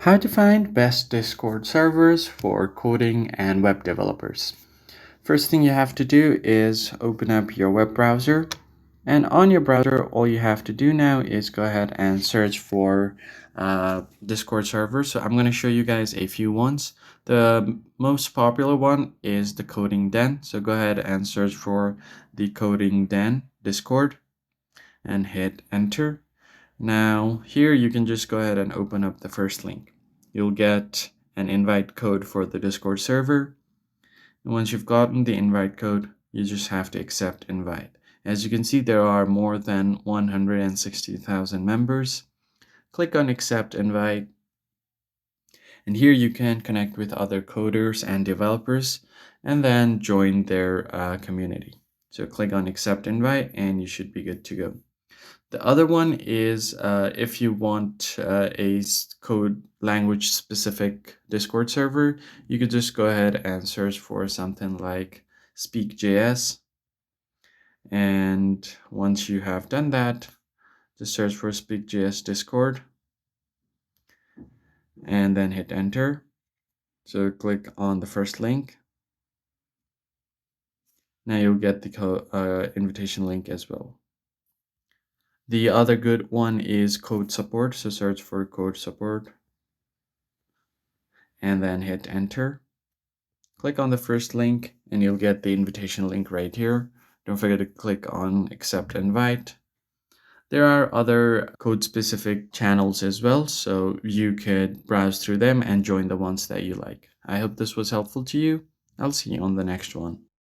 How to find best Discord servers for coding and web developers. First thing you have to do is open up your web browser. And on your browser, all you have to do now is go ahead and search for Discord servers. So I'm going to show you guys a few ones. The most popular one is the Coding Den. So go ahead and search for the Coding Den Discord and hit enter. Now here you can just go ahead and open up the first link. You'll get an invite code for the Discord server. And once you've gotten the invite code, you just have to accept invite. As you can see, there are more than 160,000 members. Click on accept invite. And here you can connect with other coders and developers and then join their community. So click on accept invite and you should be good to go. The other one is if you want a code language specific Discord server, you could just go ahead and search for something like Speak.js. And once you have done that, just search for Speak.js Discord and then hit enter. So click on the first link. Now you'll get the invitation link as well. The other good one is code support. So search for code support and then hit enter. Click on the first link and you'll get the invitation link right here. Don't forget to click on accept invite. There are other code specific channels as well, so you could browse through them and join the ones that you like. I hope this was helpful to you. I'll see you on the next one.